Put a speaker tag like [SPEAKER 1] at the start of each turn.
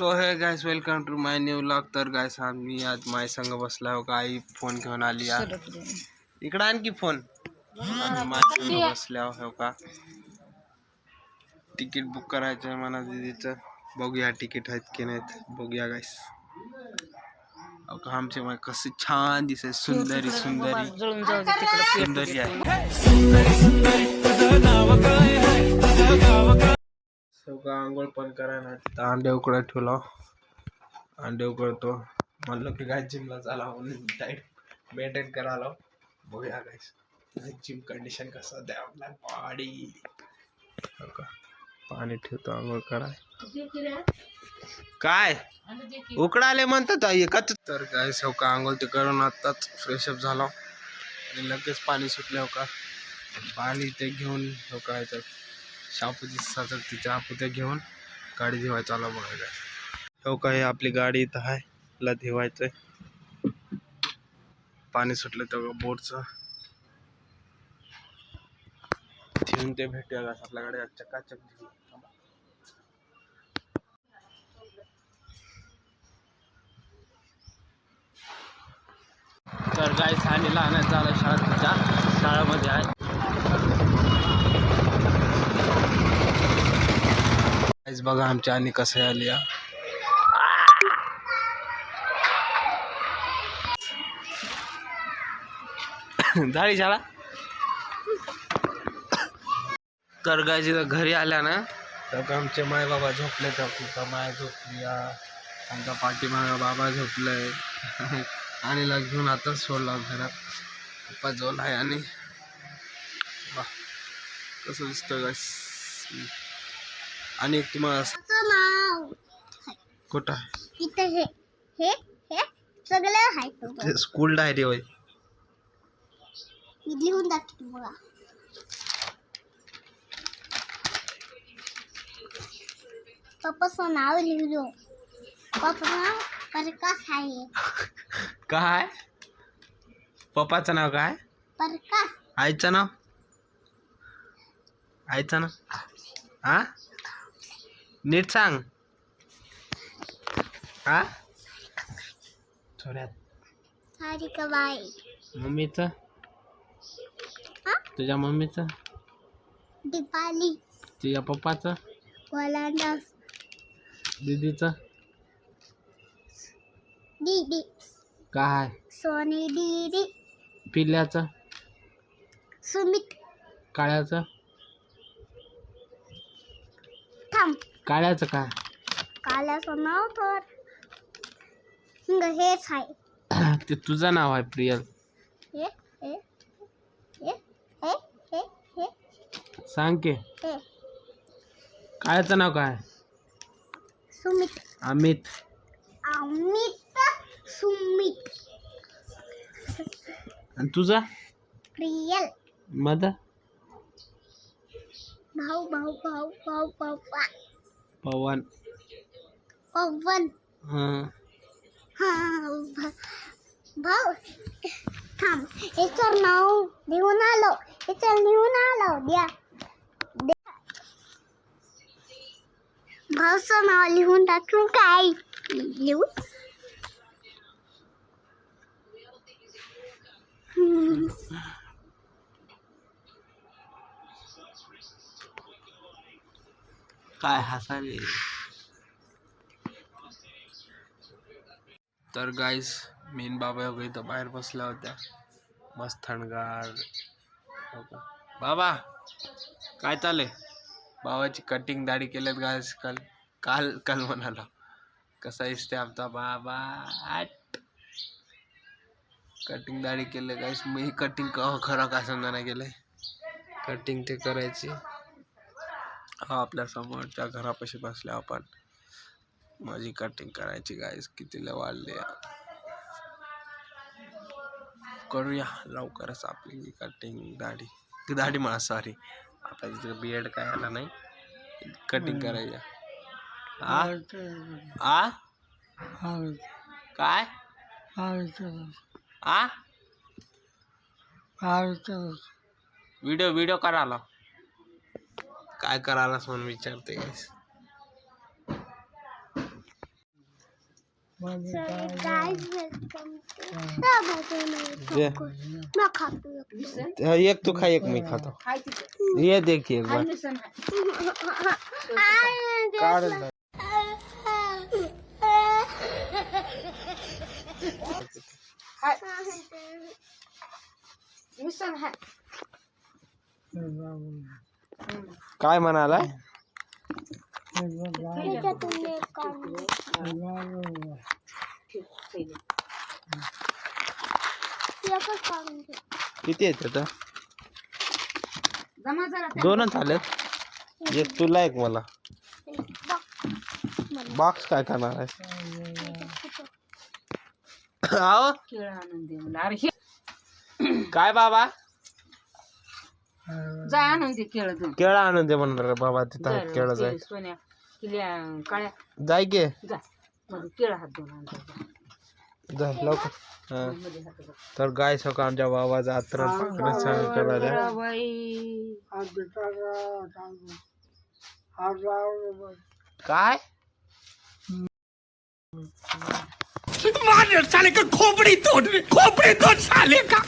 [SPEAKER 1] So hey guys welcome to my new vlog. तर guys आम्ही आज माय संग बसला हो का. आई फोन घेऊन आली इकडं आणखी फोन माय संग बसल्या हो का. तिकीट बुक करायचं आहे म्हणा दीदीचं. बघूया तिकीट आहेत की नाहीत बघूया गाइस. आमचे माय कसे छान दिसते. सुंदरी सुंदरी सुंदरी आहे. सगळं आंघोळ पण करायला तिथं अंडे उकडत ठेवला. अंडे उकडतो म्हणलं की काय जिमला चाला म्हणून डाएट मेंटेन करायला. बघूया गाइस जिम कंडिशन कसं द्या आपला बॉडी. पाणी ठेवतो आंघोळ कराय. काय उकडाले म्हणतात एकच. तर गाइस हो का आंघोळ ते करून आताच फ्रेशअप झालो आणि लगेच पाणी सुटले हो का. पाणी ते घेऊन हो का याच्यात शापूची साचते शापू ते घेऊन गाडी धुवायला आला बघायला. हो का हे आपली गाडी इथं आहे. ला धुवायचंय. पाणी सुटलं तेव्हा बोटचं ठेवून ते भेटूया गाइस. आपल्या गाडी चकाचक धुवू. तर गाइस आणि लहान झालं शाळेमध्ये आहे. गाइस बघा आमच्या आणि कसं आली झाली शाळा. तर गाइस इथं घरी आल्या ना तर आमचे माय बाबा झोपले. तर माय झोपली. आमचा पाठीमागा बाबा झोपलाय. आणि घेऊन आता सोडला घरात. पप्पा झोला आहे आणि कसं दिसतं गाइस. आणि तुम्हाला कुठं आहे
[SPEAKER 2] हे सगळं आहे.
[SPEAKER 1] स्कूल डायरी होय.
[SPEAKER 2] लिहून दाखव बघा. पप्पाचं नाव लिहिलो. पप्पाचं नाव प्रकाश आहे.
[SPEAKER 1] काय पप्पाचं नाव काय.
[SPEAKER 2] प्रकाश.
[SPEAKER 1] आईचं नाव आईचं नाव हा नीट सांग हा थोड्यात.
[SPEAKER 2] सारिकाबाई.
[SPEAKER 1] मम्मीचं तुझ्या मम्मीचं
[SPEAKER 2] दीपाली.
[SPEAKER 1] तुझ्या पप्पाचं
[SPEAKER 2] वलांडस.
[SPEAKER 1] दीदीचं
[SPEAKER 2] दीदी.
[SPEAKER 1] काय
[SPEAKER 2] सोनी दीदी.
[SPEAKER 1] पिल्ल्याचं
[SPEAKER 2] सुमित.
[SPEAKER 1] काळ्याचं
[SPEAKER 2] थांब.
[SPEAKER 1] काळ्याचं काय
[SPEAKER 2] काल्याचं नाव तर हेच आहे.
[SPEAKER 1] ते तुझं नाव आहे प्रियल.
[SPEAKER 2] हे हे हे हे हे हे
[SPEAKER 1] सांग की
[SPEAKER 2] हे
[SPEAKER 1] काळ्याचं नाव काय.
[SPEAKER 2] सुमित.
[SPEAKER 1] अमित.
[SPEAKER 2] अमित. सुमित.
[SPEAKER 1] आणि तुझा
[SPEAKER 2] प्रियल.
[SPEAKER 1] मध
[SPEAKER 2] भाऊ भाऊ भाऊ भाऊ भाऊ
[SPEAKER 1] पवन.
[SPEAKER 2] पवन.
[SPEAKER 1] हा
[SPEAKER 2] भाऊ थांब. याचं नाव लिहून आलो. द्या. भाऊचं नाव लिहून टाकून काय लिहू.
[SPEAKER 1] काय हसायले. तर गाइस मीन बाबा वगैरे इथं बाहेर बसल्या होत्या मस्त थंडगार. हो का बाबा काय चाललंय. बाबाची कटिंग दाढी केल्यात गाइस. काल काल म्हणाला कसा दिसते आमचा बाबा. कटिंग दाढी केले गाइस. मी कटिंग खरं का समजा नाही केलंय. कटिंग ते करायची. हा आपल्या समोरच्या घरापाशी बसल्या आपण. माझी कटिंग करायची गाइस. कितीला वाढले करूया लवकरच आपली कटिंग दाढी मला सॉरी आपल्या तिथं बियर्ड काय आला नाही. कटिंग करायच्या काय व्हिडिओ करायला काय करायलास म्हणून विचारते गाइस.
[SPEAKER 2] गाइस वेलकम
[SPEAKER 1] ये
[SPEAKER 2] मैं खाती हूँ
[SPEAKER 1] एक तू खा एक मैं खाता ये देखिए एक बार काढ ना. काय म्हणाला किती आहेत आता दोनच आलेत एक तुला एक मला बॉक्स काय करणार आहे आहो काय बाबा
[SPEAKER 3] जा आणून दे केळं दोन
[SPEAKER 1] केळं आणून दे म्हणणार बाबा तिथं केळं जाय
[SPEAKER 3] सोन्या किल्या काळ्या
[SPEAKER 1] जाय गे
[SPEAKER 3] जा मध्ये केळं हात दोन आणतो
[SPEAKER 1] जा लवकर हा. तर गाय सकाळ आमच्या बाबाचा आत्र करायला काय
[SPEAKER 4] साले का खोपड़ी तोड़ साले का